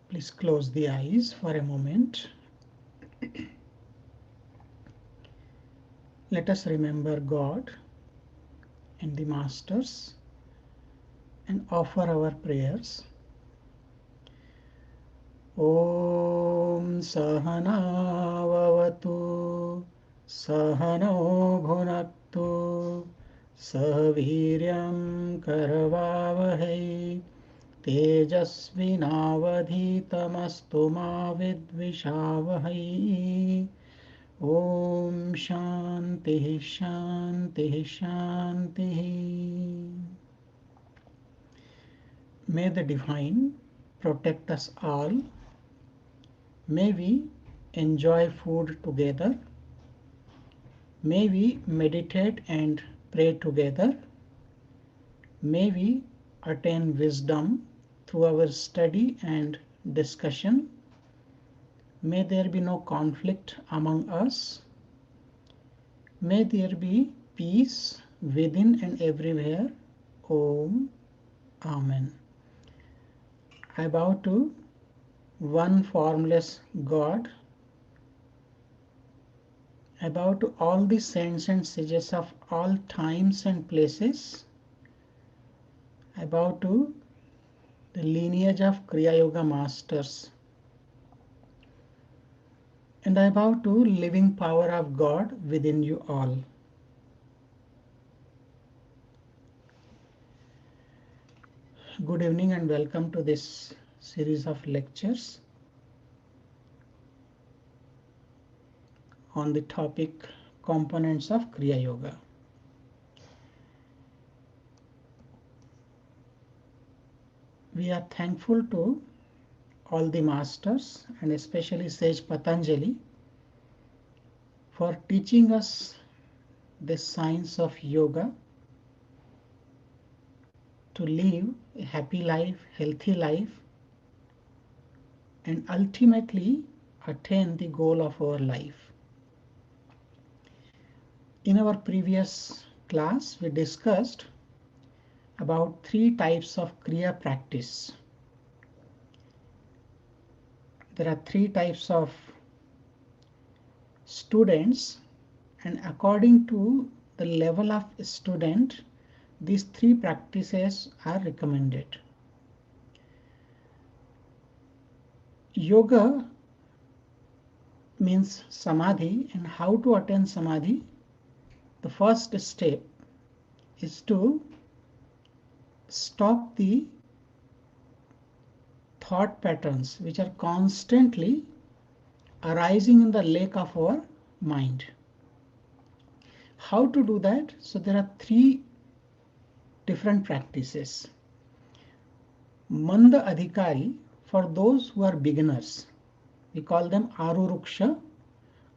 Please close the eyes for a moment. Let us remember God and the Masters and offer our prayers. Om Sahana Vavatu Sahano Bhunaktu Sahaviryam Karavavahai Tejasvinavadhitamastu ma vidvishavahai. Om Shanti Shanti Shanti. May the Divine protect us all. May we enjoy food together. May we meditate and pray together. May we attain wisdom through our study and discussion. May there be no conflict among us. May there be peace within and everywhere. Om. Amen. I bow to one formless God. I bow to all the saints and sages of all times and places. I bow to the lineage of Kriya Yoga Masters. And I bow to living power of God within you all. Good evening and welcome to this series of lectures on the topic components of Kriya Yoga. We are thankful to all the masters and especially Sage Patanjali for teaching us the science of yoga to live a happy life, healthy life, and ultimately attain the goal of our life. In our previous class, we discussed about 3 types of Kriya practice. There are 3 types of students, and according to the level of student, these 3 practices are recommended. Yoga means samadhi, and how to attain samadhi? The first step is to stop the thought patterns which are constantly arising in the lake of our mind. How to do that? So there are 3 different practices. Manda Adhikari, for those who are beginners, we call them Aruruksha.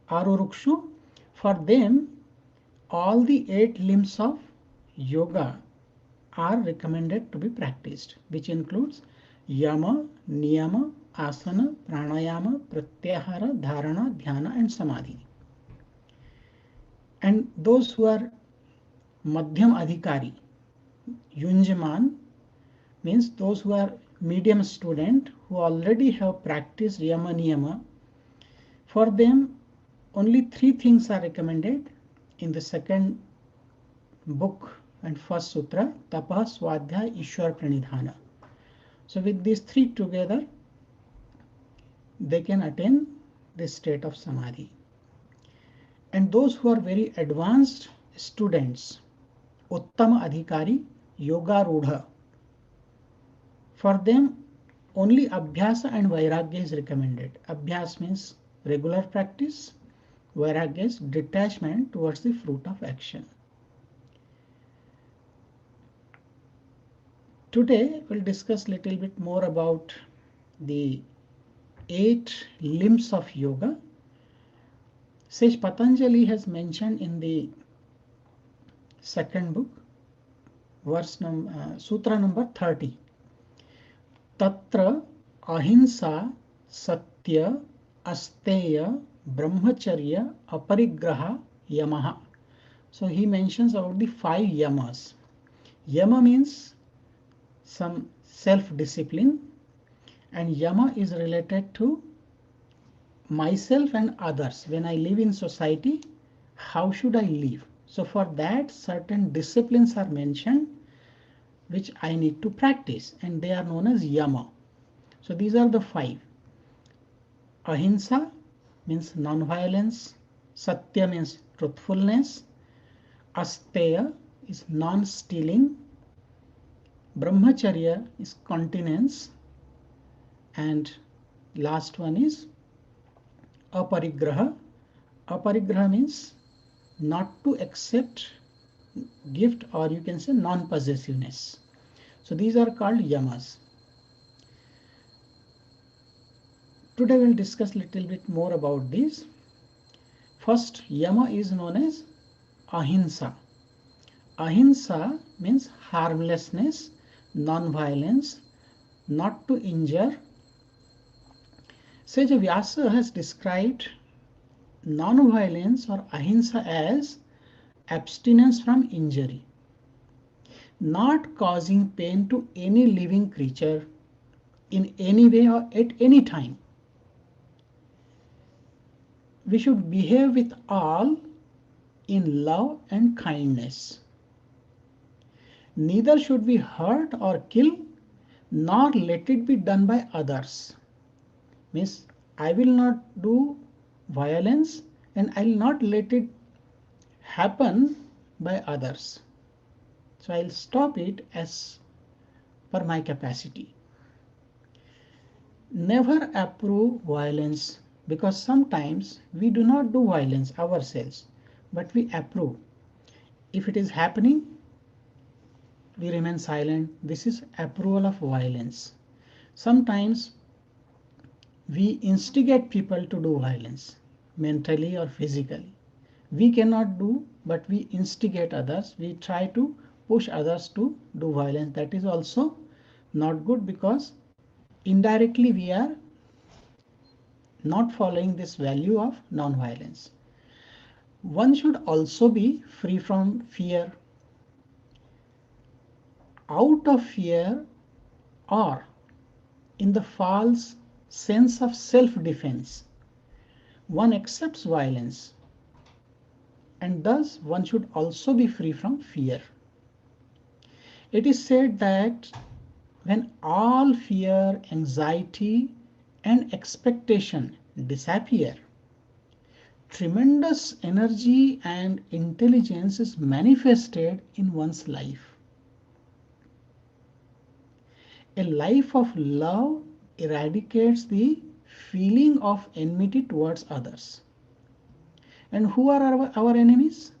Arurukshu, for them all the 8 limbs of yoga are recommended to be practiced, which includes Yama, Niyama, Asana, Pranayama, Pratyahara, Dharana, Dhyana and Samadhi. And those who are Madhyam Adhikari, Yunjaman, means those who are medium student who already have practiced Yama Niyama, for them only 3 things are recommended in the second book and first sutra, Tapa, Swadhyaya, Ishwar Pranidhana. So with these 3 together, they can attain the state of Samadhi. And those who are very advanced students, Uttama Adhikari, Yoga Rudha, for them only Abhyasa and Vairagya is recommended. Abhyas means regular practice, Vairagya is detachment towards the fruit of action. Today we'll discuss a little bit more about the 8 limbs of yoga. Sage Patanjali has mentioned in the second book, sutra number 30. Tatra ahimsa satya asteya brahmacharya aparigraha yamaha. So he mentions about the 5 yamas. Yama means some self-discipline, And yama is related to myself and others. When I live in society, how should I live? So for that, certain disciplines are mentioned which I need to practice, and they are known as yama. So these are the five. Ahimsa means non-violence, satya means truthfulness, asteya is non-stealing, brahmacharya is continence, and last one is aparigraha. Aparigraha means not to accept gift, or you can say non-possessiveness. So these are called yamas. Today we'll discuss a little bit more about these. First, yama is known as ahimsa. Ahimsa means harmlessness, non-violence, not to injure. Sage Vyasa has described non-violence or ahimsa as abstinence from injury, not causing pain to any living creature in any way or at any time. We should behave with all in love and kindness. Neither should we hurt or kill, nor let it be done by others. Means I will not do violence and I will not let it happen by others. So I'll stop it as per my capacity. Never approve violence, because sometimes we do not do violence ourselves, but we approve. If it is happening, we remain silent. This is approval of violence. Sometimes we instigate people to do violence, mentally or physically. We cannot do, but we instigate others. We try to push others to do violence. That is also not good, because indirectly we are not following this value of non-violence. One should also be free from fear. Out of fear, or in the false sense of self-defense, one accepts violence, and thus one should also be free from fear. It is said that when all fear, anxiety, and expectation disappear, tremendous energy and intelligence is manifested in one's life. A life of love eradicates the feeling of enmity towards others. And who are our enemies?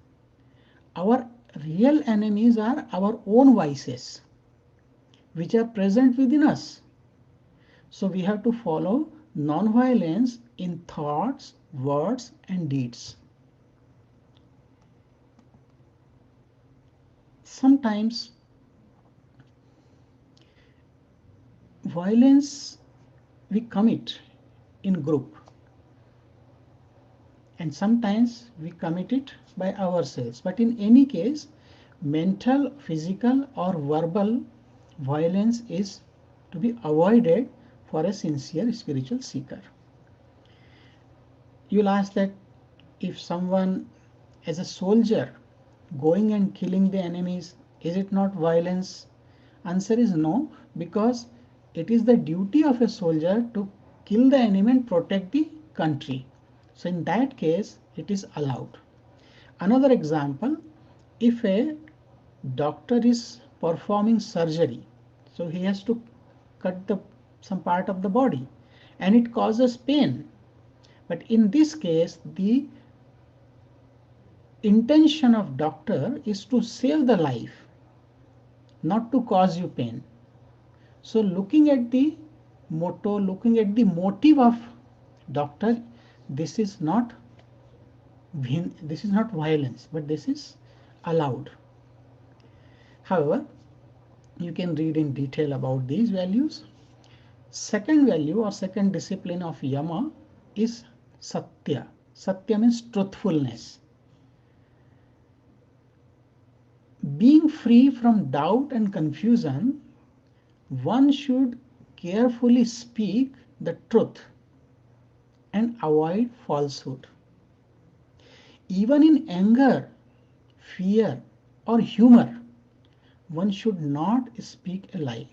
Our real enemies are our own vices, which are present within us. So we have to follow non-violence in thoughts, words, and deeds. Sometimes violence we commit in group, and sometimes we commit it by ourselves. But in any case, mental, physical, or verbal violence is to be avoided for a sincere spiritual seeker. You'll ask that if someone as a soldier going and killing the enemies, is it not violence? Answer is no, because it is the duty of a soldier to kill the enemy and protect the country. So in that case, it is allowed. Another example, if a doctor is performing surgery, so he has to cut some part of the body, and it causes pain. But in this case, the intention of doctor is to save the life, not to cause you pain. So looking at the motto, looking at the motive of doctor, this is not violence, but this is allowed. However, you can read in detail about these values. Second value or second discipline of yama is satya. Satya means truthfulness. Being free from doubt and confusion, one should carefully speak the truth and avoid falsehood. Even in anger, fear, or humor, one should not speak a lie.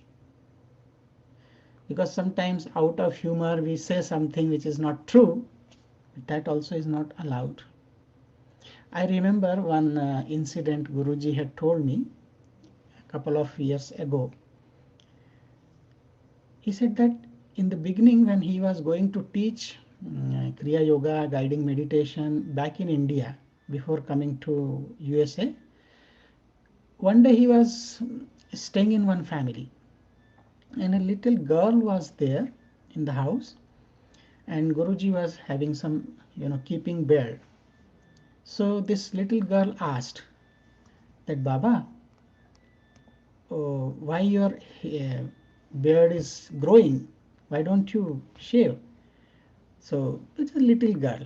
Because sometimes out of humor we say something which is not true, but that also is not allowed. I remember one incident Guruji had told me a couple of years ago. He said that in the beginning, when he was going to teach Kriya Yoga, guiding meditation back in India before coming to USA, one day he was staying in one family, and a little girl was there in the house, and Guruji was having some, keeping beard. So this little girl asked that, Baba, oh, why your beard is growing? Why don't you shave? So it's a little girl.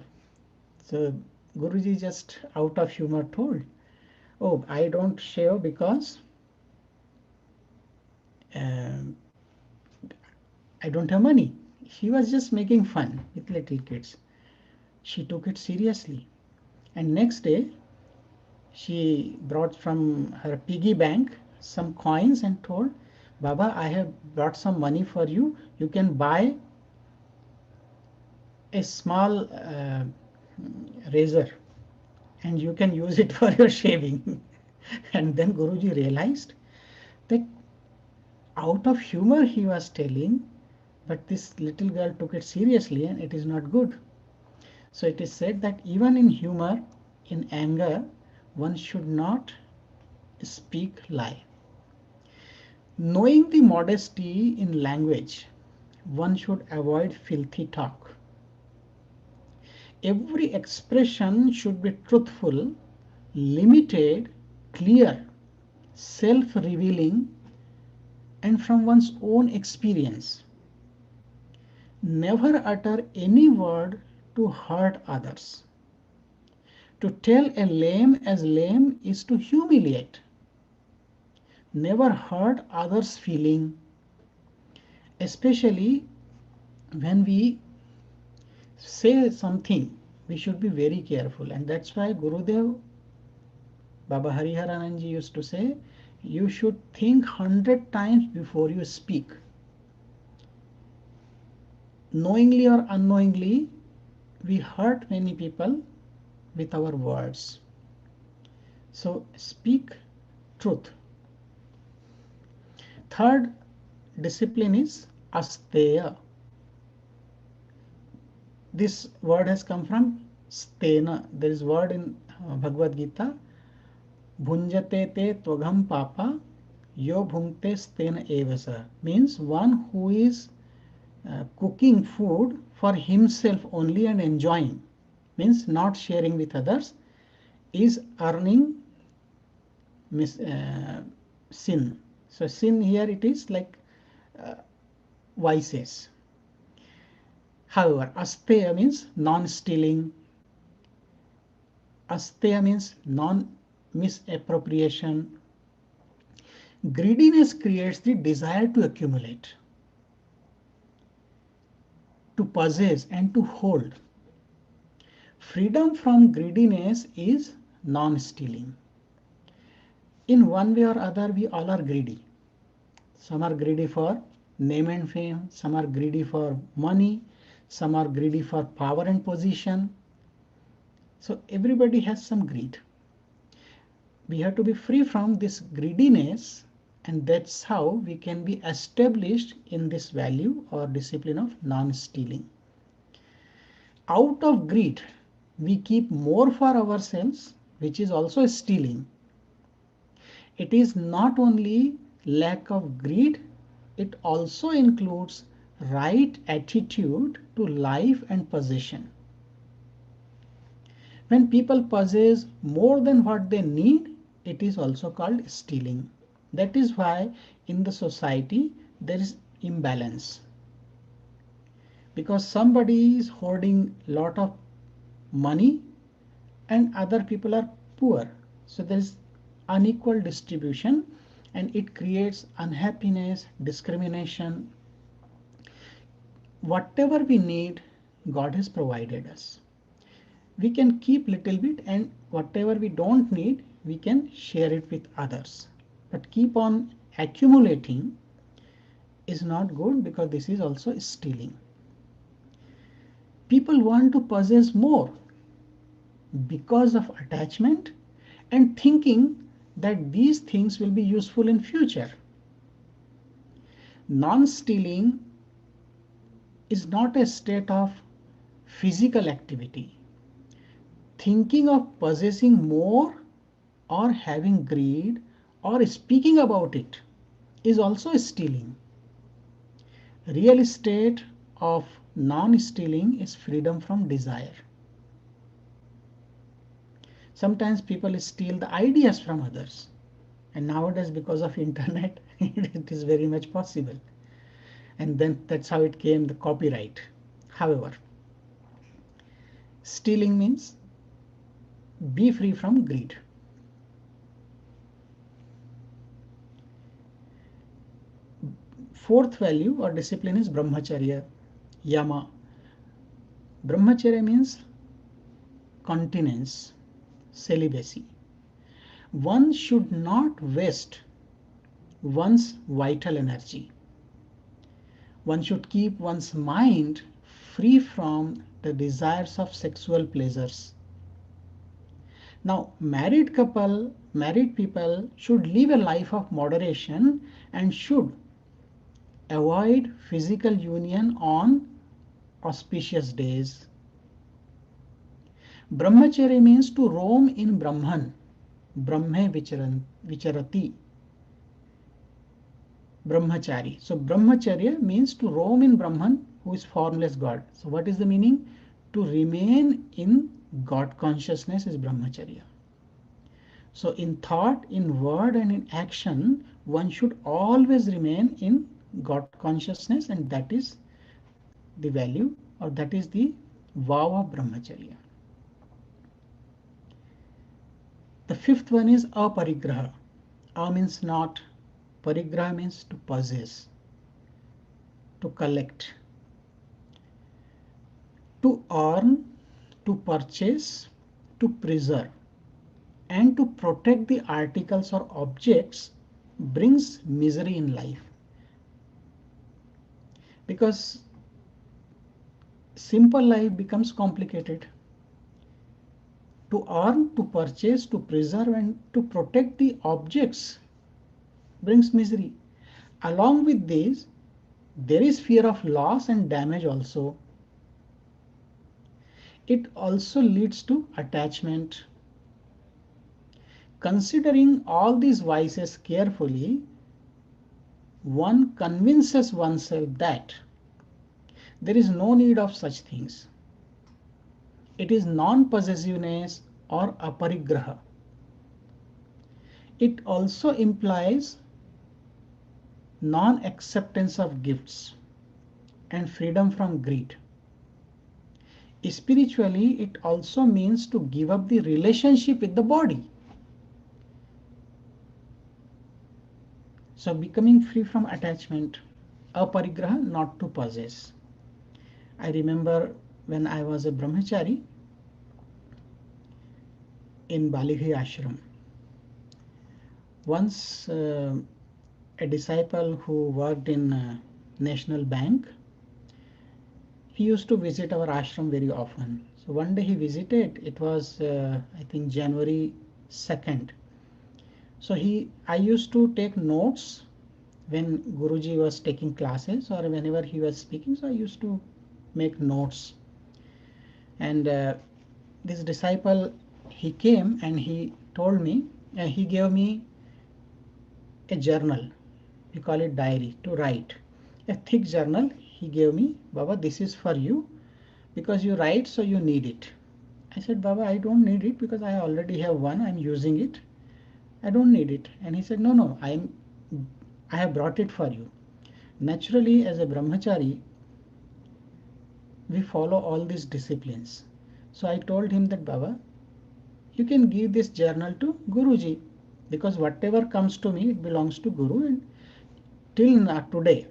So Guruji just out of humor told, oh, I don't shave because um I don't have money. She was just making fun with little kids. She took it seriously. And next day, she brought from her piggy bank some coins and told, Baba, I have brought some money for you. You can buy a small razor and you can use it for your shaving. And then Guruji realized that out of humor he was telling, but this little girl took it seriously and it is not good. So it is said that even in humor, in anger, one should not speak lie. Knowing the modesty in language, one should avoid filthy talk. Every expression should be truthful, limited, clear, self-revealing, and from one's own experience. Never utter any word to hurt others. To tell a lame as lame is to humiliate. Never hurt others' feeling, especially when we say something, we should be very careful. And that's why Gurudev, Baba Hariharananji used to say, you should think 100 times before you speak. Knowingly or unknowingly, we hurt many people with our words. So speak truth. Third discipline is asteya. This word has come from stena. There is word in Bhagavad Gita, bhunjate te tvagam papa yo bhungte stena evasa. Means one who is cooking food for himself only and enjoying, means not sharing with others, is earning sin. So sin here it is like vices. However, asteya means non-stealing. Asteya means non-misappropriation. Greediness creates the desire to accumulate, to possess, and to hold. Freedom from greediness is non-stealing. In one way or other, we all are greedy. Some are greedy for name and fame, some are greedy for money, some are greedy for power and position. So everybody has some greed. We have to be free from this greediness, and that's how we can be established in this value or discipline of non-stealing. Out of greed, we keep more for ourselves, which is also stealing. It is not only lack of greed, it also includes right attitude to life and possession. When people possess more than what they need, it is also called stealing. That is why in the society there is imbalance. Because somebody is hoarding lot of money and other people are poor. So there is unequal distribution and it creates unhappiness, discrimination. whatever we need, God has provided us. We can keep little bit, and whatever we don't need, we can share it with others. But keep on accumulating is not good, because this is also stealing. People want to possess more because of attachment and thinking that these things will be useful in future. Non-stealing is not a state of physical activity. Thinking of possessing more or having greed or speaking about it is also stealing. Real state of non-stealing is freedom from desire. Sometimes people steal the ideas from others, and nowadays because of internet it is very much possible, and then that's how it came the copyright. However, stealing means be free from greed. Fourth value or discipline is brahmacharya, yama. Brahmacharya means continence, celibacy. One should not waste one's vital energy. One should keep one's mind free from the desires of sexual pleasures. Now, married people should live a life of moderation and should avoid physical union on auspicious days. Brahmacharya means to roam in Brahman, Brahme vicharati, Brahmachari. So Brahmacharya means to roam in Brahman, who is formless God. So what is the meaning? To remain in God consciousness is Brahmacharya. So in thought, in word and in action, one should always remain in God consciousness, and that is the value, or that is the vow of Brahmacharya. The fifth one is aparigraha. A means not, parigraha means to possess, to collect, to earn, to purchase, to preserve, and to protect the articles or objects brings misery in life. Because simple life becomes complicated. To earn, to purchase, to preserve, and to protect the objects brings misery. Along with this, there is fear of loss and damage also. It also leads to attachment. Considering all these vices carefully, one convinces oneself that there is no need of such things. It is non-possessiveness or aparigraha. It also implies non-acceptance of gifts and freedom from greed. Spiritually, it also means to give up the relationship with the body. So becoming free from attachment, aparigraha, not to possess. I remember when I was a brahmachari in Balighi ashram. Once a disciple who worked in National Bank, he used to visit our ashram very often. So one day he visited, it was I think January 2nd. So I used to take notes when Guruji was taking classes or whenever he was speaking. So I used to make notes. And this disciple, he came and he told me, he gave me a journal. We call it diary, to write. A thick journal he gave me. Baba, this is for you because you write, so you need it. I said, Baba, I don't need it because I already have one. I'm using it. I don't need it. And he said, no, I have brought it for you. Naturally, as a brahmachari, we follow all these disciplines. So I told him that, Baba, you can give this journal to Guruji, because whatever comes to me, it belongs to Guru. And till today,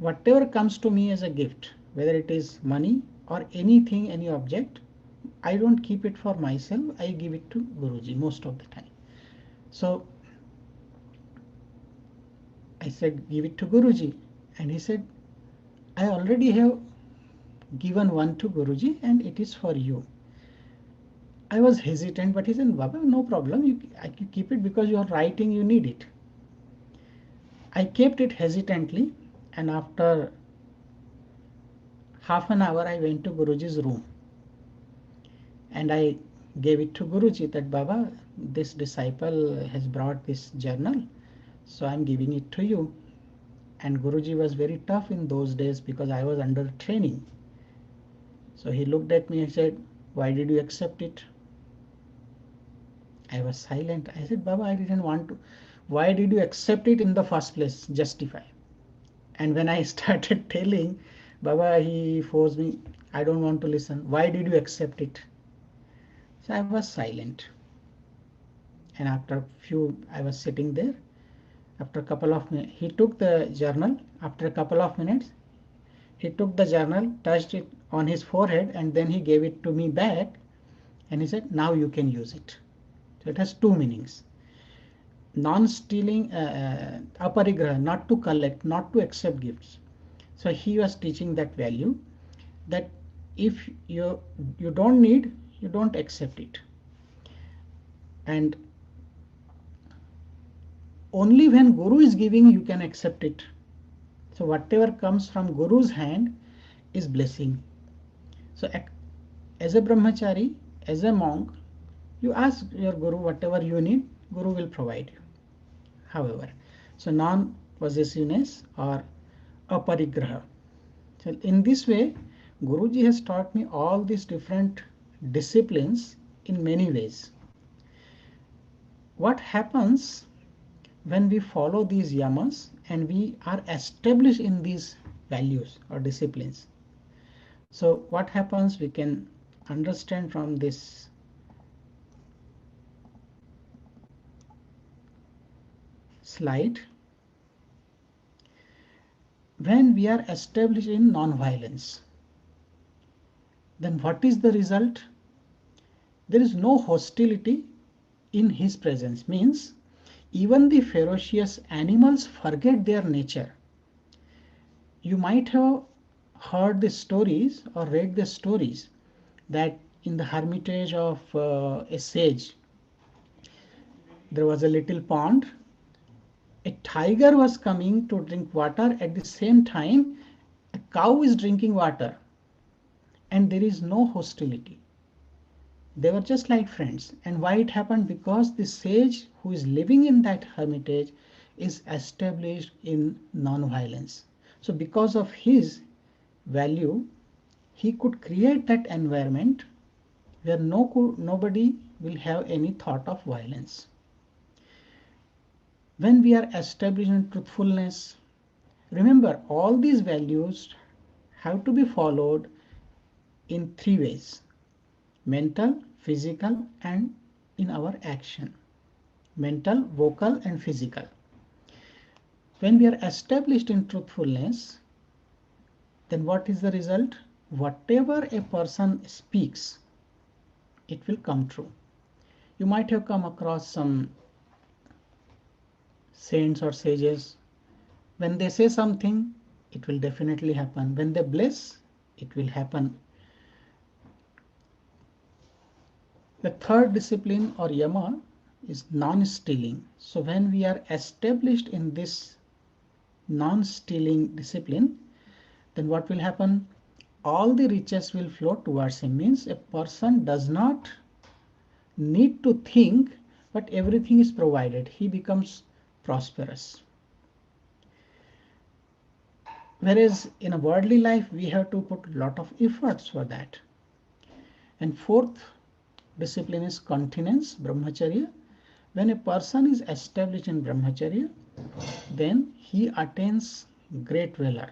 whatever comes to me as a gift, whether it is money or anything, any object, I don't keep it for myself. I give it to Guruji most of the time. So I said, give it to Guruji. And he said, I already have given one to Guruji and it is for you. I was hesitant, but he said, Baba, no problem. I can keep it because you are writing, you need it. I kept it hesitantly, and after half an hour, I went to Guruji's room and I gave it to Guruji that Baba, this disciple has brought this journal, so I'm giving it to you. And Guruji was very tough in those days because I was under training. So he looked at me and said, why did you accept it? I was silent. I said, Baba, I didn't want to. Why did you accept it in the first place? Justify. And when I started telling, Baba, he forced me, I don't want to listen. Why did you accept it? So I was silent. And after I was sitting there. After a couple of minutes, he took the journal. After a couple of minutes, he took the journal, touched it on his forehead, and then he gave it to me back. And he said, now you can use it. So it has two meanings. Non-stealing, aparigraha, not to collect, not to accept gifts. So he was teaching that value, that if you don't need, you don't accept it. And only when Guru is giving, you can accept it. So whatever comes from Guru's hand is blessing. So as a brahmachari, as a monk, you ask your Guru whatever you need, Guru will provide you. However, so non-possessiveness or aparigraha. So in this way, Guruji has taught me all these different disciplines in many ways. What happens when we follow these yamas and we are established in these values or disciplines? So what happens, we can understand from this slide. When we are established in non-violence, then what is the result? There is no hostility in his presence. Means even the ferocious animals forget their nature. You might have heard the stories or read the stories that in the hermitage of a sage, there was a little pond. A tiger was coming to drink water. At the same time, a cow is drinking water, and there is no hostility. They were just like friends. And why it happened? Because the sage who is living in that hermitage is established in non-violence. So because of his value, he could create that environment where nobody will have any thought of violence. When we are established in truthfulness, remember all these values have to be followed in three ways: mental, physical, and in our action. Mental, vocal, and physical. When we are established in truthfulness, then what is the result? Whatever a person speaks, it will come true. You might have come across some saints or sages. When they say something, it will definitely happen. When they bless, it will happen. The third discipline or yama is non-stealing. So when we are established in this non-stealing discipline, then what will happen? All the riches will flow towards him. Means a person does not need to think, but everything is provided. He becomes prosperous. Whereas in a worldly life, we have to put a lot of efforts for that. And fourth discipline is continence, brahmacharya. When a person is established in brahmacharya, then he attains great valor.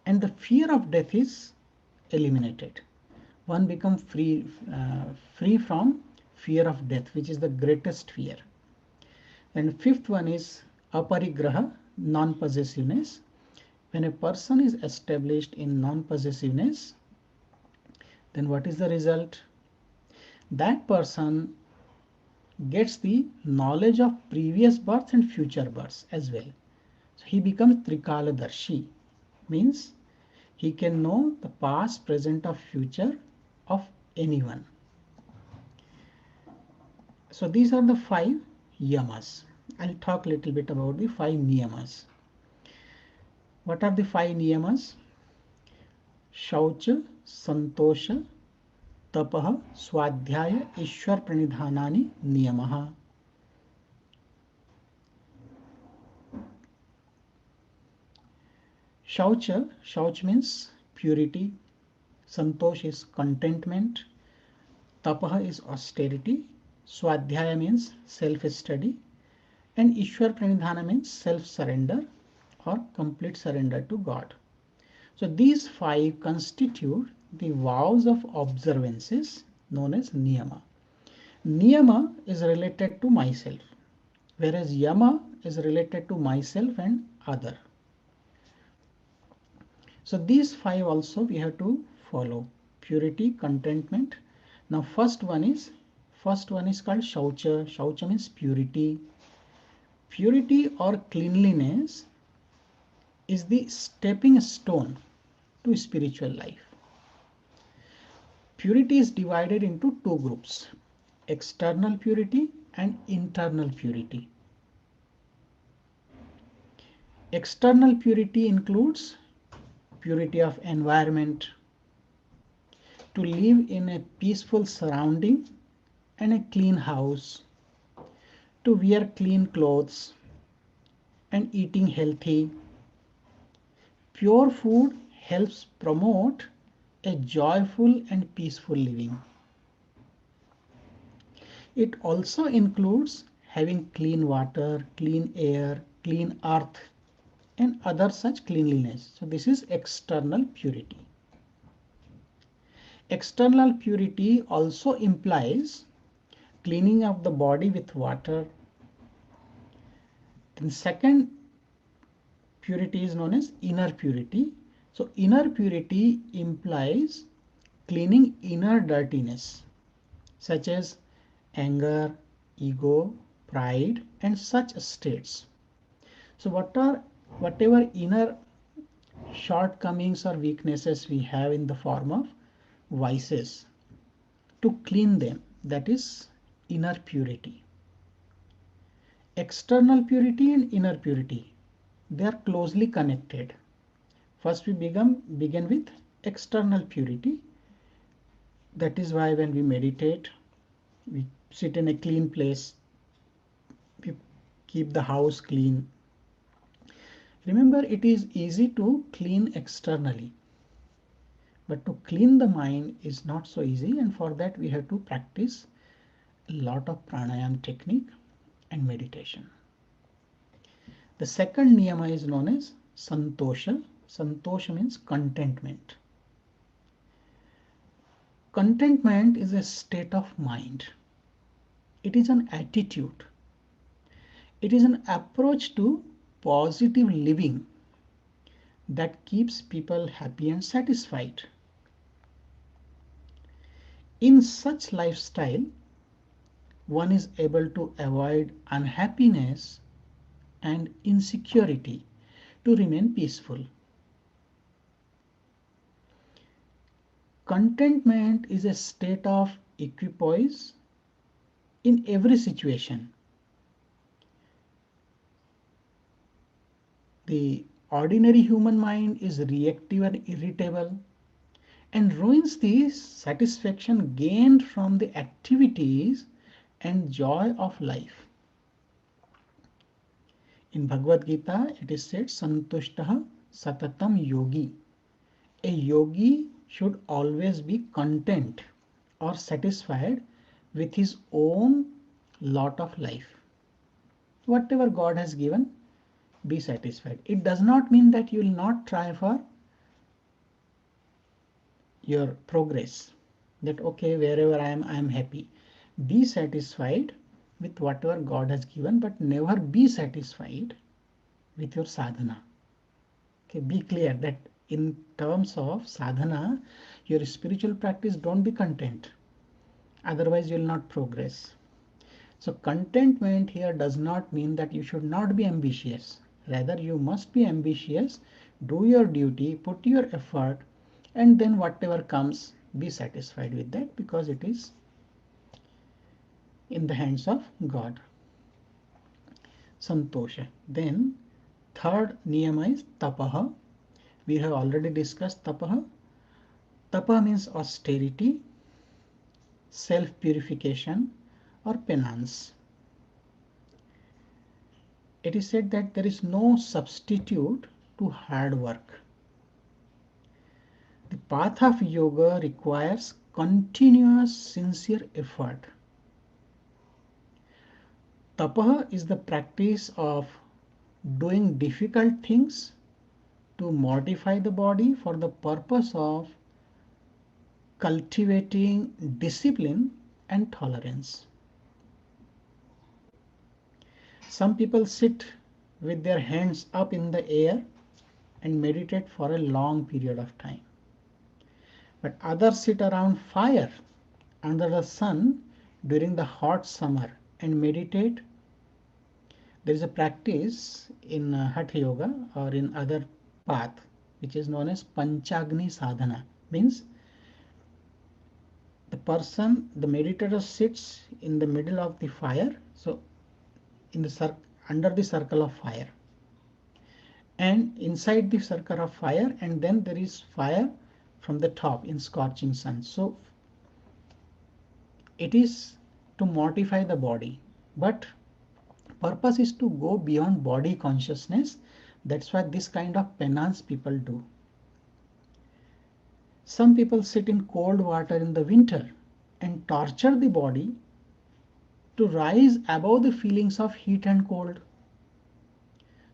And the fear of death is eliminated. One becomes free from fear of death, which is the greatest fear. And fifth one is aparigraha, non-possessiveness. When a person is established in non-possessiveness, then what is the result? That person gets the knowledge of previous births and future births as well. So he becomes Trikaladarshi, means he can know the past, present, or future of anyone. So these are the 5 yamas. I'll talk a little bit about the 5 niyamas. What are the 5 niyamas? Shaucha, Santosha, Tapah, Swadhyaya, Ishwar Pranidhanani Niyamaha. Shauch means purity. Santosh is contentment. Tapah is austerity. Swadhyaya means self-study. And Ishwar Pranidhana means self-surrender or complete surrender to God. So these 5 constitute the vows of observances known as niyama. Niyama is related to myself, whereas yama is related to myself and other. So these 5 also we have to follow. Purity, contentment. Now first one is called Shaucha. Shaucha means purity. Purity or cleanliness is the stepping stone to spiritual life. Purity is divided into 2 groups, external purity and internal purity. External purity includes purity of environment, to live in a peaceful surrounding and a clean house, to wear clean clothes and eating healthy. Pure food helps promote a joyful and peaceful living. It also includes having clean water, clean air, clean earth, and other such cleanliness. So this is external purity. External purity also implies cleaning of the body with water. Then second purity is known as inner purity. So inner purity implies cleaning inner dirtiness such as anger, ego, pride, and such states. So whatever inner shortcomings or weaknesses we have in the form of vices, to clean them, that is inner purity. External purity and inner purity, they are closely connected. First we begin with external purity. That is why when we meditate, we sit in a clean place, we keep the house clean. Remember, it is easy to clean externally, but to clean the mind is not so easy, and for that we have to practice a lot of pranayama technique and meditation. The second niyama is known as santosha. Santosha means contentment. Contentment is a state of mind. It is an attitude. It is an approach to positive living that keeps people happy and satisfied. In such lifestyle, one is able to avoid unhappiness and insecurity to remain peaceful. Contentment is a state of equipoise in every situation. The ordinary human mind is reactive and irritable and ruins the satisfaction gained from the activities and joy of life. In Bhagavad Gita, it is said, Santushtah Satatam Yogi. A yogi should always be content or satisfied with his own lot of life. Whatever God has given, be satisfied. It does not mean that you will not try for your progress. That okay, wherever I am happy. Be satisfied with whatever God has given, but never be satisfied with your sadhana. Okay, be clear that in terms of sadhana, your spiritual practice, don't be content. Otherwise, you will not progress. So contentment here does not mean that you should not be ambitious. Rather, you must be ambitious, do your duty, put your effort, and then whatever comes, be satisfied with that because it is in the hands of God. Santosha. Then third niyama is tapaha. We have already discussed tapaha. Tapa means austerity, self-purification, or penance. It is said that there is no substitute to hard work. The path of yoga requires continuous sincere effort. Tapaha is the practice of doing difficult things to mortify the body for the purpose of cultivating discipline and tolerance. Some people sit with their hands up in the air and meditate for a long period of time. But others sit around fire under the sun during the hot summer and meditate. There is a practice in Hatha Yoga or in other path which is known as Panchagni Sadhana. Means the meditator sits in the middle of the fire, so under the circle of fire, and inside the circle of fire, and then there is fire from the top in scorching sun. So it is to mortify the body, but purpose is to go beyond body consciousness. That's why this kind of penance people do. Some people sit in cold water in the winter and torture the body to rise above the feelings of heat and cold.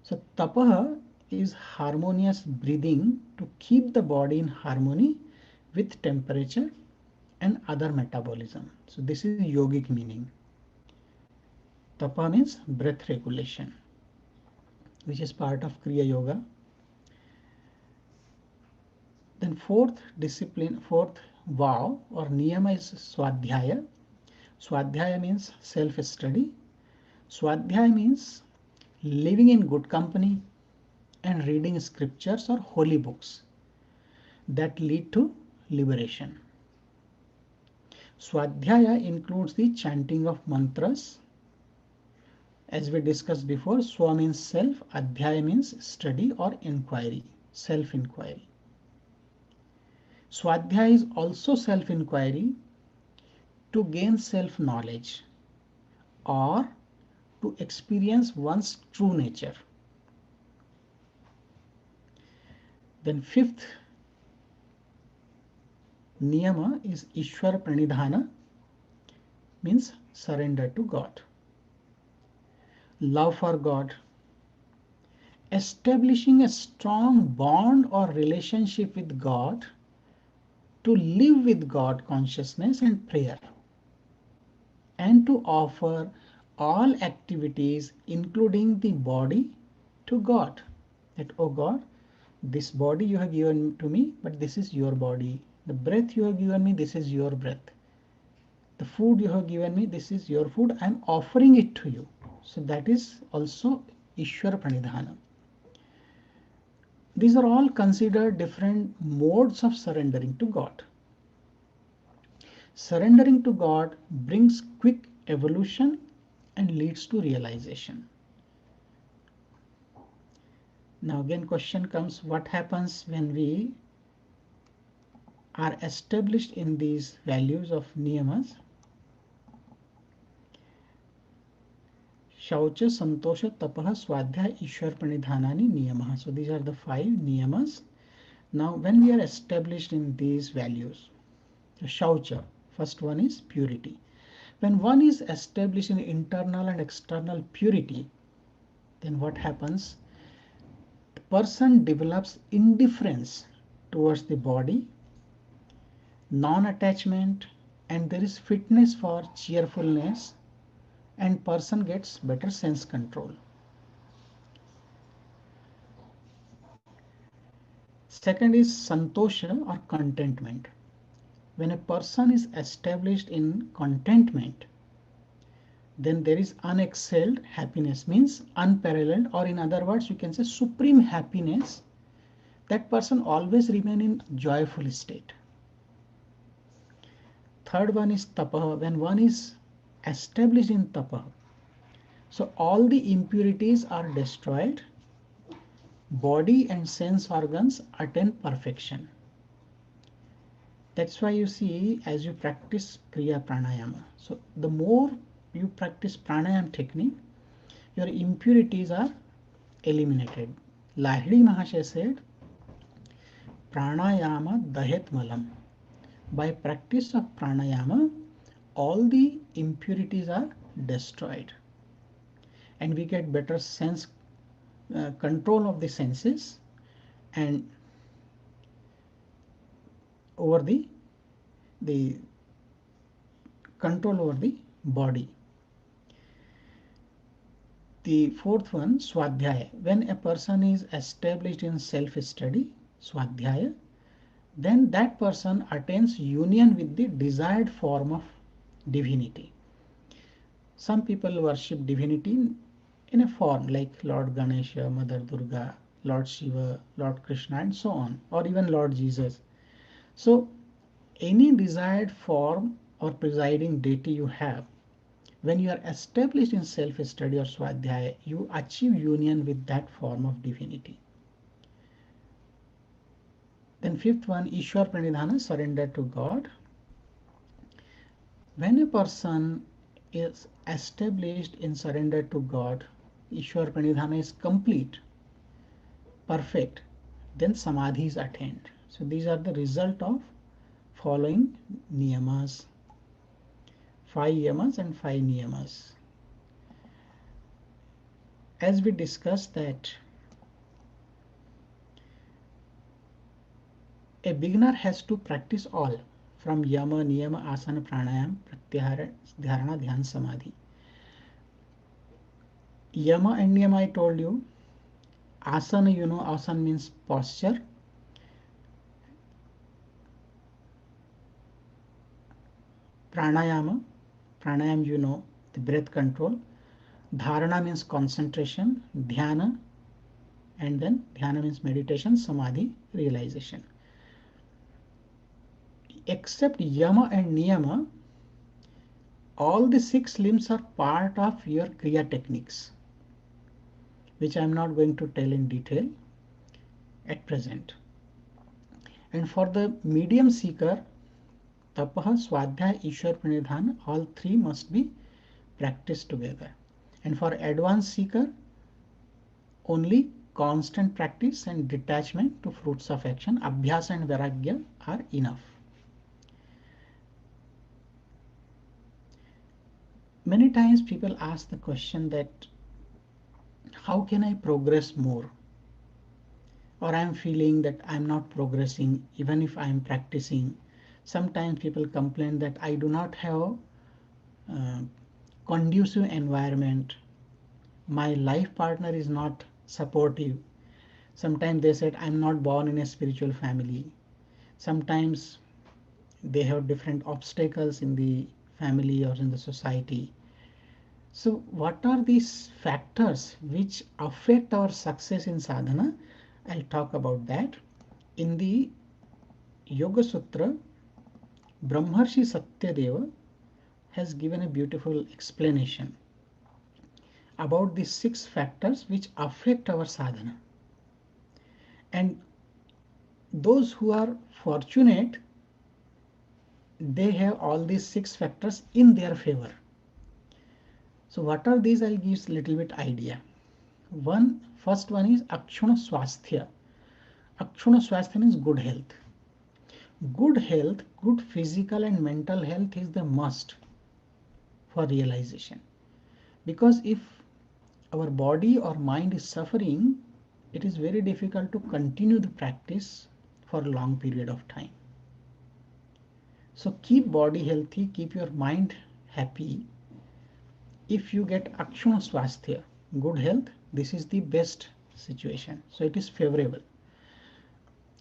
So tapaha is harmonious breathing to keep the body in harmony with temperature and other metabolism. So this is yogic meaning. Tapa means breath regulation, which is part of Kriya Yoga. Then fourth vow or niyama is Swadhyaya. Swadhyaya means self-study. Swadhyaya means living in good company and reading scriptures or holy books that lead to liberation. Swadhyaya includes the chanting of mantras. As we discussed before, Swa means self, Adhyaya means study or inquiry, self-inquiry. Swadhyaya is also self-inquiry to gain self-knowledge or to experience one's true nature. Then fifth niyama is Ishwar Pranidhana, means surrender to God. Love for God. Establishing a strong bond or relationship with God to live with God consciousness and prayer, and to offer all activities including the body to God. That, oh God, this body you have given to me, but this is your body. The breath you have given me, this is your breath. The food you have given me, this is your food. I am offering it to you. So that is also Ishwar Pranidhana. These are all considered different modes of surrendering to God. Surrendering to God brings quick evolution and leads to realization. Now again question comes, what happens when we are established in these values of niyamas? Shaucha, Santosha, Tapaha, Swadhyaya, Ishwar Pranidhanani, Niyamaha. So these are the 5 niyamas. Now when we are established in these values, Shaucha, first one is purity. When one is established in internal and external purity, then what happens? The person develops indifference towards the body, non-attachment, and there is fitness for cheerfulness, and person gets better sense control. Second is santosha or contentment. When a person is established in contentment, then there is unexcelled happiness, means unparalleled, or in other words, you can say supreme happiness. That person always remain in joyful state. Third one is tapah. When one is established in tapah, so all the impurities are destroyed, body and sense organs attain perfection. That's why you see, as you practice Kriya Pranayama, so the more you practice pranayama technique, your impurities are eliminated. Lahiri Mahasaya said, Pranayama dahet malam. By practice of pranayama, all the impurities are destroyed, and we get better sense control of the senses and over the control over the body. The fourth one, swadhyaya. When a person is established in self-study, swadhyaya, then that person attains union with the desired form of divinity. Some people worship divinity in a form like Lord Ganesha, Mother Durga, Lord Shiva, Lord Krishna, and so on, or even Lord Jesus. So any desired form or presiding deity you have, when you are established in self-study or swadhyaya, you achieve union with that form of divinity. Then fifth one, Ishwar Pranidhana, surrender to God. When a person is established in surrender to God, Ishwar Pranidhana is complete, perfect, then Samadhi is attained. So these are the result of following niyamas, 5 yamas and 5 niyamas. As we discussed that a beginner has to practice all from yama, niyama, asana, pranayam, pratyahara, dharana, dhyan, samadhi. Yama and niyama I told you. Asana, you know, asana means posture. Pranayama, pranayam, you know, the breath control. Dharana means concentration. Dhyana, and then dhyana means meditation. Samadhi, realization. Except yama and niyama, all the 6 limbs are part of your kriya techniques, which I am not going to tell in detail at present. And for the medium seeker, tapaha, swadhyaya, ishwar pranidhana, all 3 must be practiced together. And for advanced seeker, only constant practice and detachment to fruits of action, abhyasa and vairagya, are enough. Many times people ask the question that how can I progress more? Or I'm feeling that I'm not progressing even if I'm practicing. Sometimes people complain that I do not have a conducive environment. My life partner is not supportive. Sometimes they said I'm not born in a spiritual family. Sometimes they have different obstacles in the family or in the society. So what are these factors which affect our success in sadhana? I'll talk about that. In the Yoga Sutra, Brahmarshi Satyadeva has given a beautiful explanation about these 6 factors which affect our sadhana. And those who are fortunate, they have all these 6 factors in their favor. So what are these? I'll give a little bit idea. First one is Akshuna Swasthya. Akshuna Swasthya means good health. Good health, good physical and mental health is the must for realization. Because if our body or mind is suffering, it is very difficult to continue the practice for a long period of time. So keep body healthy, keep your mind happy. If you get Akshuna Swasthya, good health, this is the best situation. So it is favorable.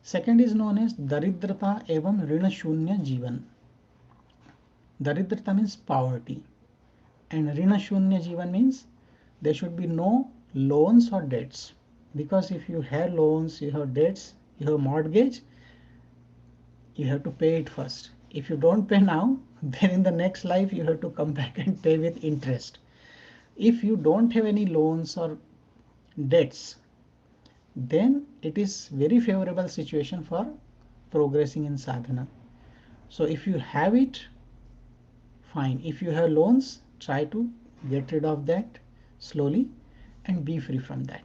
Second is known as Daridrata evam Rina Shunya Jivan. Daridrata means poverty, and Rina Shunya Jivan means there should be no loans or debts. Because if you have loans, you have debts, you have mortgage, you have to pay it first. If you don't pay now, then in the next life you have to come back and pay with interest. If you don't have any loans or debts, then it is very favorable situation for progressing in sadhana. So if you have it, fine. If you have loans, try to get rid of that slowly and be free from that.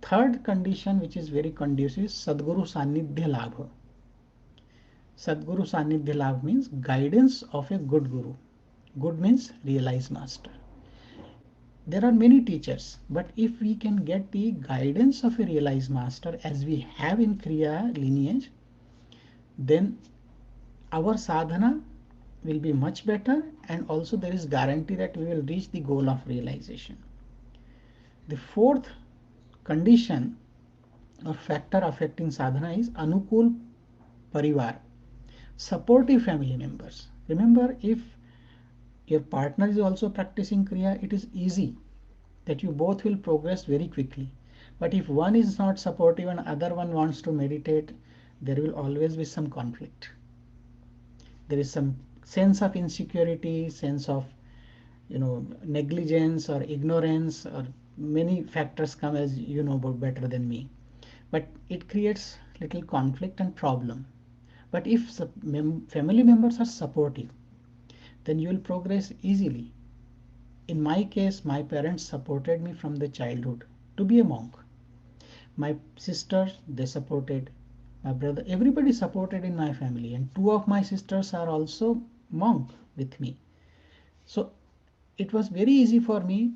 Third condition which is very conducive is Sadguru Sanidhya Labha. Sadguru Sanidhya Labha means guidance of a good guru. Good means realized master. There are many teachers, but if we can get the guidance of a realized master as we have in Kriya lineage, then our sadhana will be much better, and also there is guarantee that we will reach the goal of realization. The fourth condition or factor affecting sadhana is Anukul Parivar, supportive family members. Remember, if your partner is also practicing Kriya, it is easy that you both will progress very quickly. But if one is not supportive and other one wants to meditate, there will always be some conflict. There is some sense of insecurity, sense of negligence or ignorance, or many factors come, as you know about better than me. But it creates little conflict and problem. But if family members are supportive, then you will progress easily. In my case, my parents supported me from the childhood to be a monk. My sisters, they supported. My brother, everybody supported in my family, and two of my sisters are also monk with me. So it was very easy for me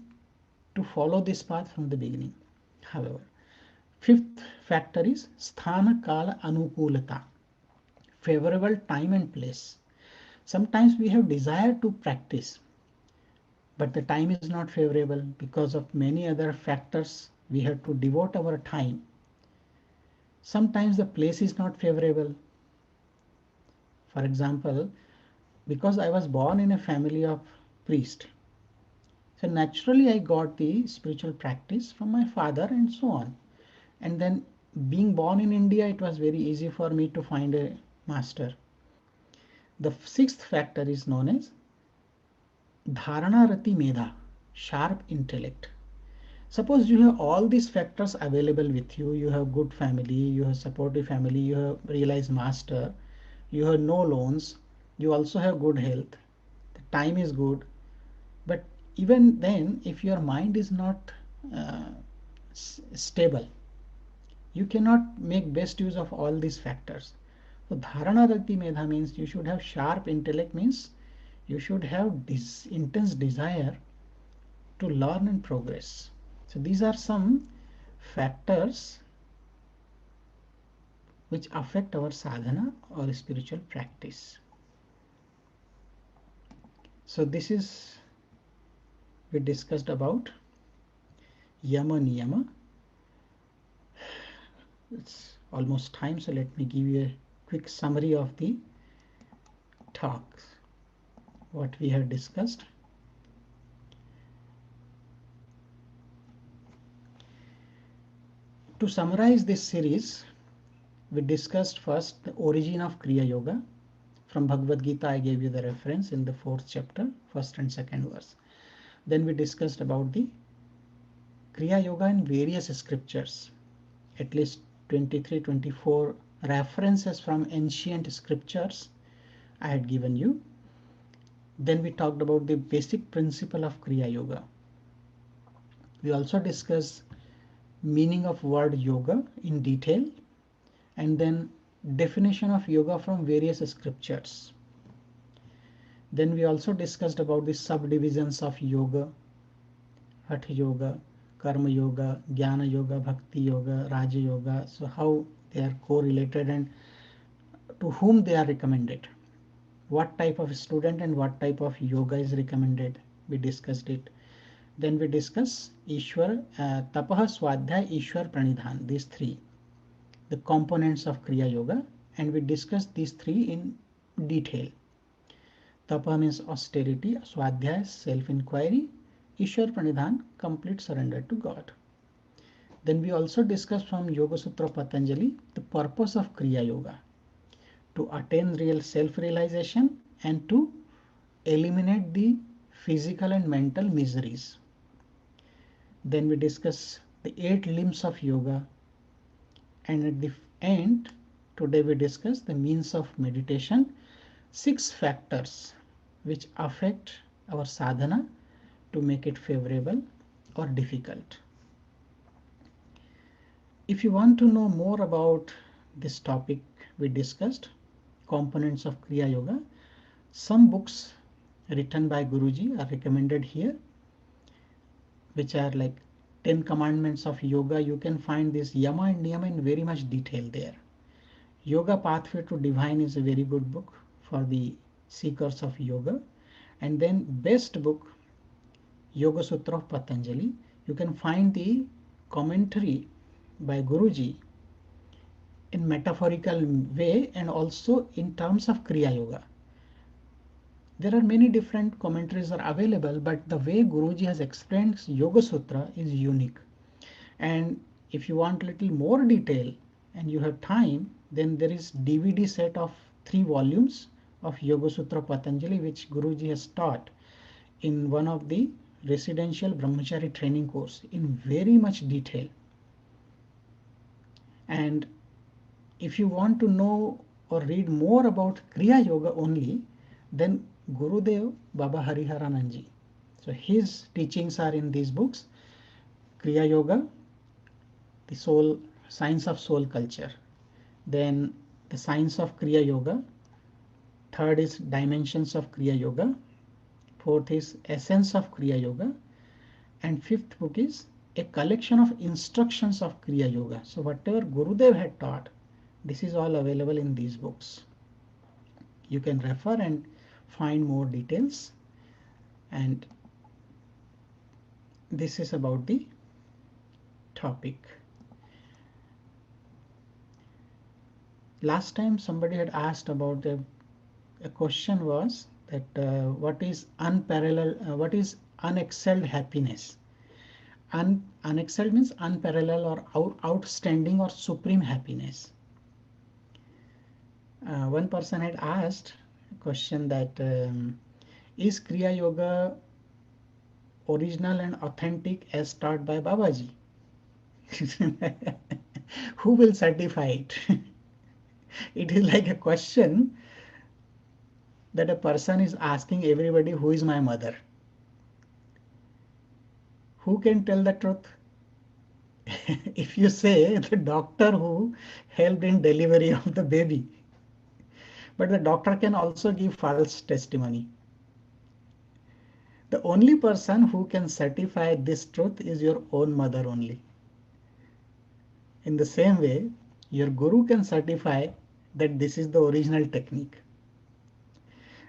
to follow this path from the beginning. However, fifth factor is Sthana Kala Anukulata, favorable time and place. Sometimes we have desire to practice, but the time is not favorable because of many other factors. We have to devote our time. Sometimes the place is not favorable. For example, because I was born in a family of priests, so naturally I got the spiritual practice from my father and so on. And then being born in India, it was very easy for me to find a master. The sixth factor is known as Dharana Rati Medha, sharp intellect. Suppose you have all these factors available with you. You have good family, you have supportive family, you have realized master, you have no loans, you also have good health, the time is good. But even then, if your mind is not stable, you cannot make best use of all these factors. So Dharana Rati Medha means you should have sharp intellect, means you should have this intense desire to learn and progress. So these are some factors which affect our sadhana or spiritual practice. So this is, we discussed about Yama Niyama. It's almost time, so let me give you a quick summary of the talks, what we have discussed. To summarize this series, we discussed first the origin of Kriya Yoga. From Bhagavad Gita, I gave you the reference in the 4th chapter, 1st and 2nd verse. Then we discussed about the Kriya Yoga in various scriptures, at least 23, 24 references from ancient scriptures I had given you. Then we talked about the basic principle of Kriya Yoga. We also discussed meaning of word yoga in detail, and then definition of yoga from various scriptures. Then we also discussed about the subdivisions of yoga: Hatha Yoga, Karma Yoga, Jnana Yoga, Bhakti Yoga, Raja Yoga. So how they are correlated and to whom they are recommended. What type of student and what type of yoga is recommended. We discussed it. Then we discuss Ishwar, Tapaha, Swadhyay, Ishwar, Pranidhan, these three. the components of Kriya Yoga, and we discussed these three in detail. Tapa means austerity, Swadhyaya self-inquiry, Ishwar Pranidhan complete surrender to God. Then we also discussed from Yoga Sutra Patanjali the purpose of Kriya Yoga, to attain real self-realization and to eliminate the physical and mental miseries. Then we discuss the 8 limbs of yoga, and at the end today we discuss the means of meditation, 6 factors which affect our sadhana to make it favorable or difficult. If you want to know more about this topic we discussed, components of Kriya Yoga, some books written by Guruji are recommended here, which are like 10 commandments of yoga. You can find this yama and niyama in very much detail there. Yoga Pathway to Divine is a very good book for the seekers of yoga. And then best book, Yoga Sutra of Patanjali. You can find the commentary by Guruji in metaphorical way and also in terms of Kriya Yoga. There are many different commentaries are available, but the way Guruji has explained Yoga Sutra is unique. And if you want a little more detail and you have time, then there is DVD set of 3 volumes of Yoga Sutra Patanjali, which Guruji has taught in one of the residential brahmachari training course in very much detail. And if you want to know or read more about Kriya Yoga only, then Gurudev Baba Hariharananji. So his teachings are in these books, Kriya Yoga, the soul, science of soul culture. Then the science of Kriya Yoga. Third is dimensions of Kriya Yoga. Fourth is essence of Kriya Yoga. And fifth book is a collection of instructions of Kriya Yoga. So whatever Gurudev had taught, this is all available in these books. You can refer and find more details. And this is about the topic. Last time somebody had asked about a question was that what is unparalleled, what is unexcelled happiness? Unexcelled means unparalleled or outstanding or supreme happiness. One person had asked a question that is Kriya Yoga original and authentic as taught by Babaji? Who will certify it? It is like a question that a person is asking everybody, who is my mother? Who can tell the truth? If you say the doctor who helped in delivery of the baby, but the doctor can also give false testimony. The only person who can certify this truth is your own mother only. In the same way, your guru can certify that this is the original technique.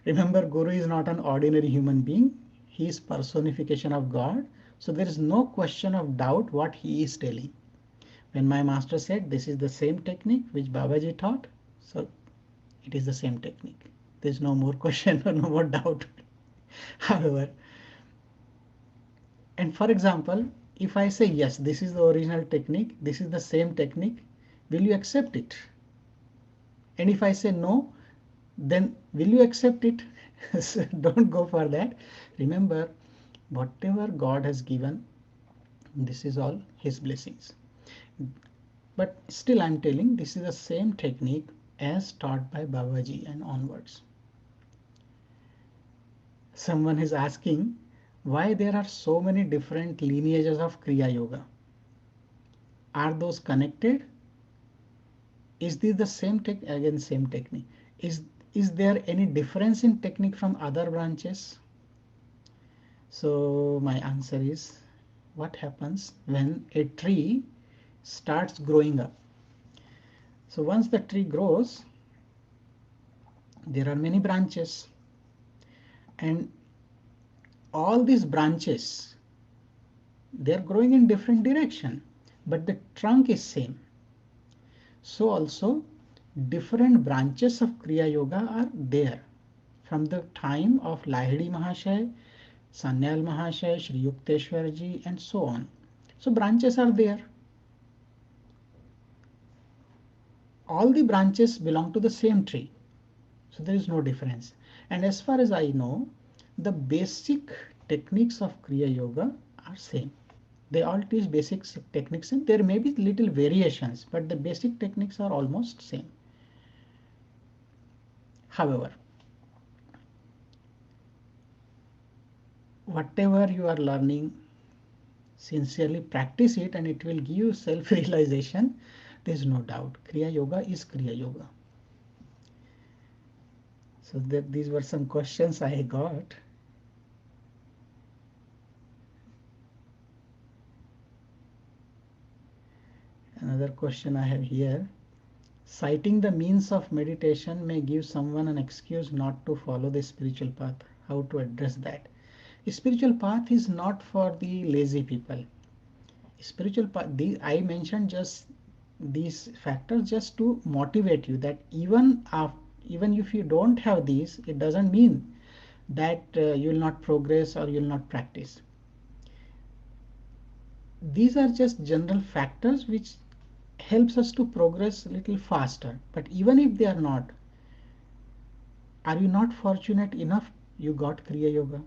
Remember, Guru is not an ordinary human being. He is personification of God. So there is no question of doubt what he is telling. When my master said this is the same technique which Babaji taught, so it is the same technique. There is no more question or no more doubt. However, and for example, if I say yes, this is the original technique, this is the same technique, will you accept it? And if I say no, then will you accept it? So don't go for that. Remember, whatever God has given, this is all his blessings. But still I'm telling this is the same technique as taught by Babaji and onwards. Someone is asking why there are so many different lineages of Kriya Yoga. Are those connected? Is this the same technique? Again, same technique. Is there any difference in technique from other branches? So my answer is, what happens when a tree starts growing up? So once the tree grows, there are many branches, and all these branches, they are growing in different direction, but the trunk is same. So also different branches of Kriya Yoga are there from the time of Lahiri Mahashay, Sanyal Mahashay, Sri Yukteswar ji, and so on. So branches are there. All the branches belong to the same tree. So there is no difference. And as far as I know, the basic techniques of Kriya Yoga are same. They all teach basic techniques and there may be little variations, but the basic techniques are almost same. However, whatever you are learning, sincerely practice it and it will give you self-realization. There is no doubt. Kriya Yoga is Kriya Yoga. So these were some questions I got. Another question I have here. Citing the means of meditation may give someone an excuse not to follow the spiritual path. How to address that? The spiritual path is not for the lazy people. Spiritual path, I mentioned just these factors just to motivate you that even if you don't have these, it doesn't mean that you will not progress or you will not practice. These are just general factors which helps us to progress a little faster. But even if they are not, are you not fortunate enough you got Kriya Yoga?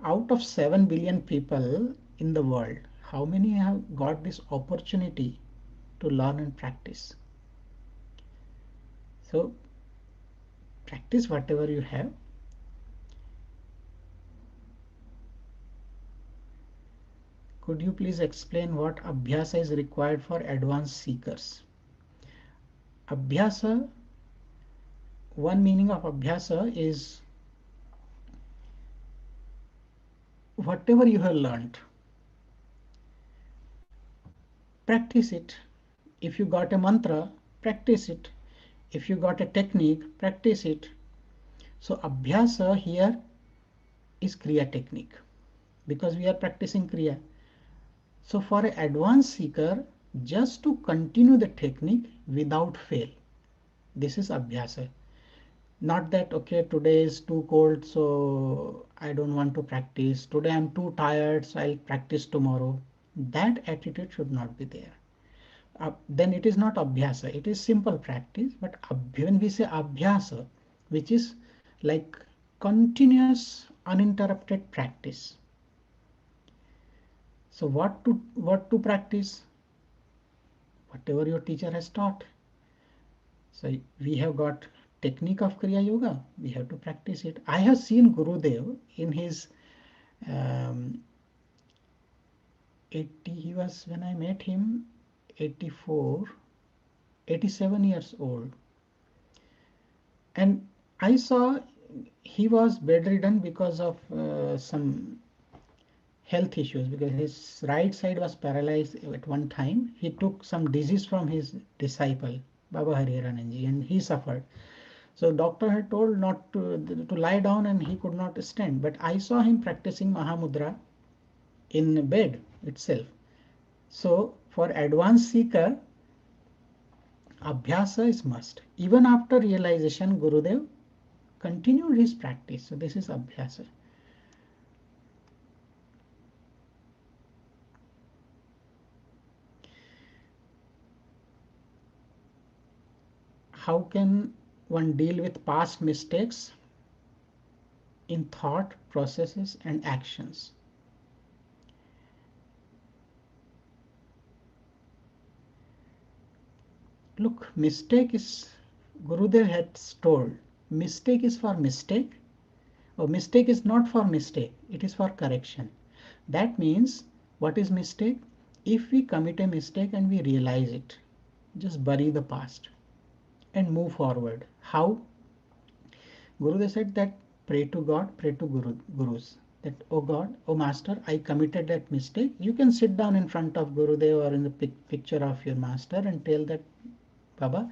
Out of 7 billion people in the world, how many have got this opportunity to learn and practice? So practice whatever you have. Could you please explain what abhyasa is required for advanced seekers? Abhyasa, one meaning of abhyasa is whatever you have learned, practice it. If you got a mantra, practice it. If you got a technique, practice it. So abhyasa here is Kriya technique because we are practicing Kriya. So for an advanced seeker, just to continue the technique without fail, this is abhyasa. Not that, okay, today is too cold, so I don't want to practice. Today I'm too tired, so I'll practice tomorrow. That attitude should not be there. Then it is not abhyasa, it is simple practice. But when we say abhyasa, which is like continuous uninterrupted practice. So what to practice? Whatever your teacher has taught. So we have got technique of Kriya Yoga. We have to practice it. I have seen Gurudev in his 80. He was when I met him 84, 87 years old, and I saw he was bedridden because of some health issues because his right side was paralyzed at one time. He took some disease from his disciple Baba Hariharananji and he suffered. So doctor had told not to lie down and he could not stand. But I saw him practicing Mahamudra in bed itself. So for advanced seeker, abhyasa is must. Even after realization, Gurudev continued his practice. So this is abhyasa. How can one deal with past mistakes in thought, processes, and actions? Look, mistake is, Gurudev had told, mistake is for mistake, or mistake is not for mistake, it is for correction. That means, what is mistake? If we commit a mistake and we realize it, just bury the past and move forward. How? Gurudev said that pray to God, pray to Gurus. That, oh God, oh Master, I committed that mistake. You can sit down in front of Gurudev or in the picture of your Master and tell that, Baba,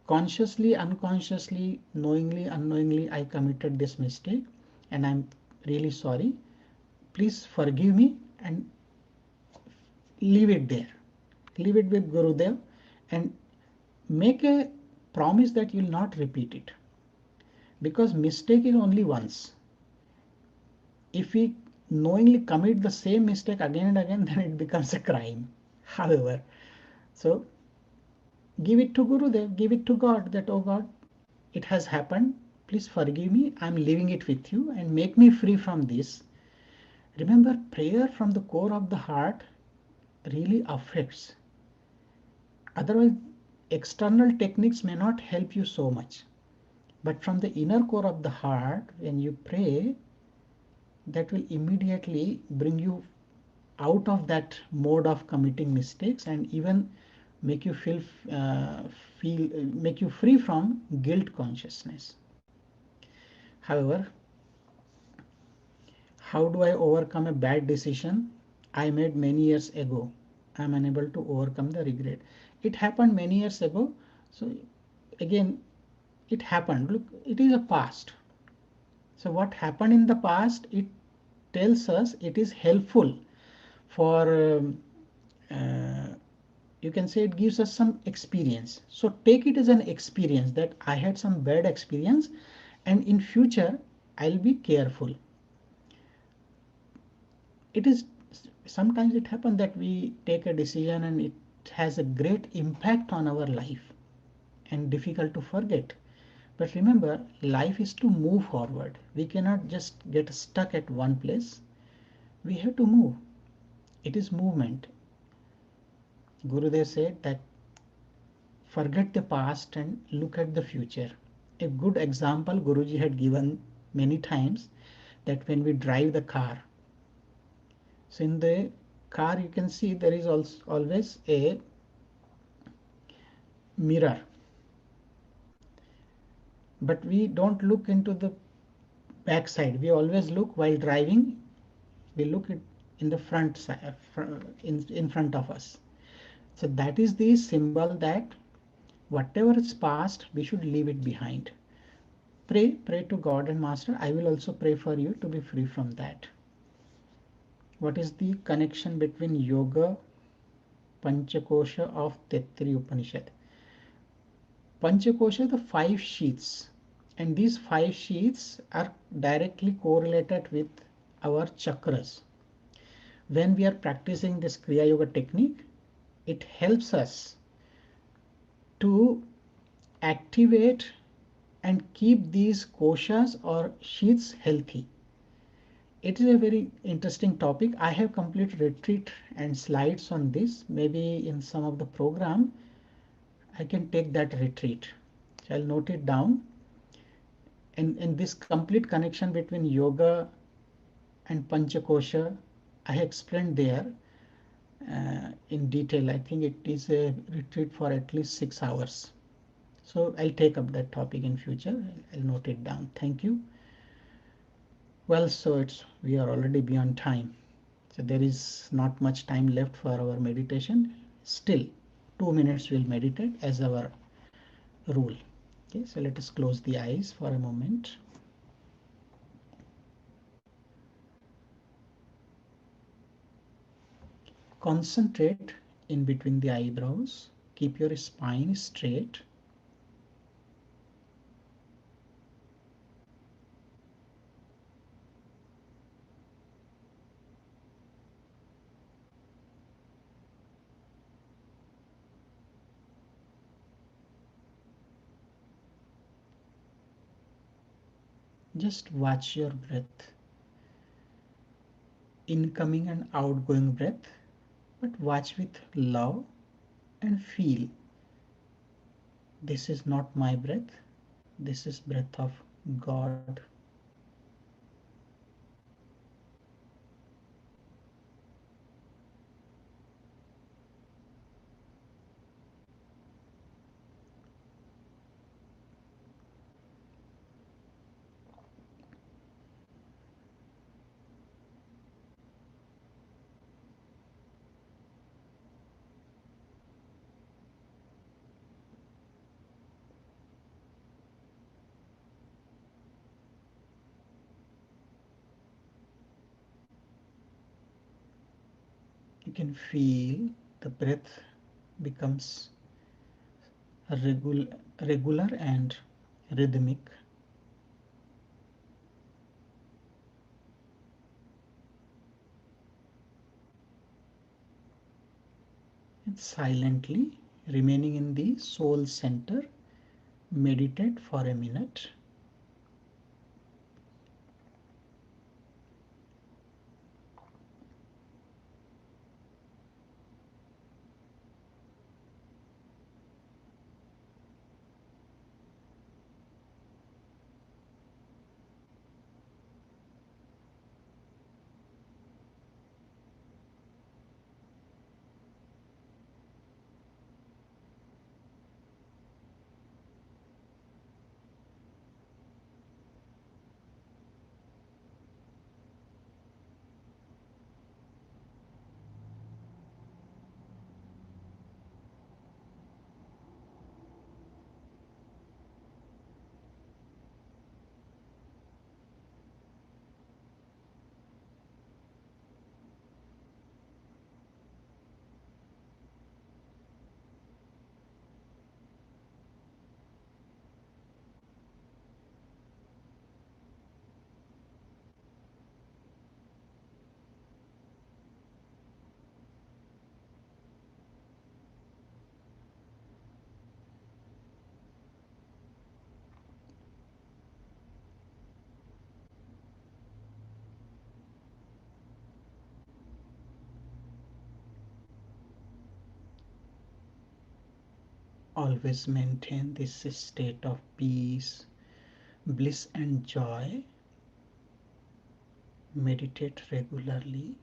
consciously, unconsciously, knowingly, unknowingly, I committed this mistake and I'm really sorry. Please forgive me and leave it there. Leave it with Gurudev and make a promise that you will not repeat it, because mistake is only once. If we knowingly commit the same mistake again and again, then it becomes a crime. However, so give it to Gurudev, give it to God, that oh God, it has happened. Please forgive me. I'm leaving it with you and make me free from this. Remember, prayer from the core of the heart really affects. Otherwise, external techniques may not help you so much. But from the inner core of the heart, when you pray, that will immediately bring you out of that mode of committing mistakes and even make you uh, make you free from guilt consciousness. However, how do I overcome a bad decision I made many years ago? I am unable to overcome the regret. It happened many years ago. So again, it happened. Look, it is a past. So what happened in the past, it tells us, it is helpful for uh, you can say it gives us some experience. So take it as an experience that I had some bad experience, and in future I'll be careful. It is sometimes it happens that we take a decision and it has a great impact on our life and difficult to forget. But remember, life is to move forward. We cannot just get stuck at one place. We have to move. It is movement. Gurudev said that forget the past and look at the future. A good example Guruji had given many times, that when we drive the car, so in the car you can see there is also always a mirror, but we don't look into the back side. We always look while driving, we look at in the front side, in front of us. So that is the symbol that whatever is past, we should leave it behind. Pray to God and Master. I will also pray for you to be free from that. What is the connection between yoga, Panchakosha of Tetri Upanishad? Panchakosha, the five sheaths, and these five sheaths are directly correlated with our chakras. When we are practicing this Kriya Yoga technique, it helps us to activate and keep these koshas or sheaths healthy. It is a very interesting topic. I have complete retreat and slides on this. Maybe in some of the program, I can take that retreat. So I'll note it down. And this complete connection between yoga and Panchakosha, I explained there in detail. I think it is a retreat for at least 6 hours. So I'll take up that topic in future. I'll note it down. Thank you. Well, so we are already beyond time. So there is not much time left for our meditation. Still, 2 minutes we'll meditate as our rule. Okay, so let us close the eyes for a moment. Concentrate in between the eyebrows. Keep your spine straight. Just watch your breath, incoming and outgoing breath, but watch with love and feel. This is not my breath. This is breath of God. You can feel the breath becomes regular and rhythmic. And silently remaining in the soul center, meditate for a minute. Always maintain this state of peace, bliss, and joy. Meditate regularly.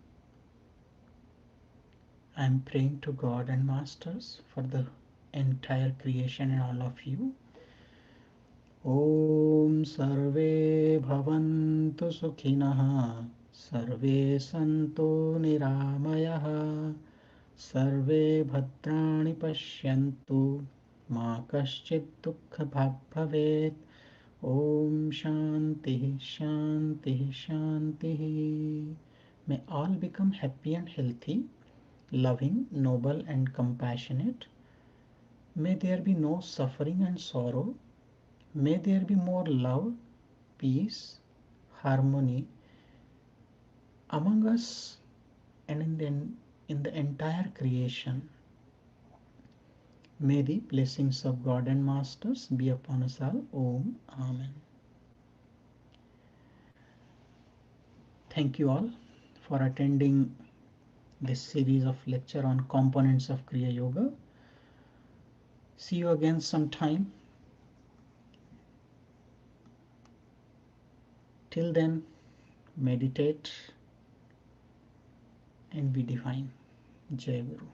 I am praying to God and Masters for the entire creation and all of you. Om Sarve Bhavantu Sukhinah, Sarve Santu Niramayah, Sarve Bhadrani Pashyantu, Ma Kaschid Dukkha Bhavet. Om Shanti Shanti Shanti. May all become happy and healthy, loving, noble, and compassionate. May there be no suffering and sorrow. May there be more love, peace, harmony among us and in the entire creation. May the blessings of God and Masters be upon us all. Om. Amen. Thank you all for attending this series of lecture on components of Kriya Yoga. See you again sometime. Till then, meditate and be divine. Jai Guru.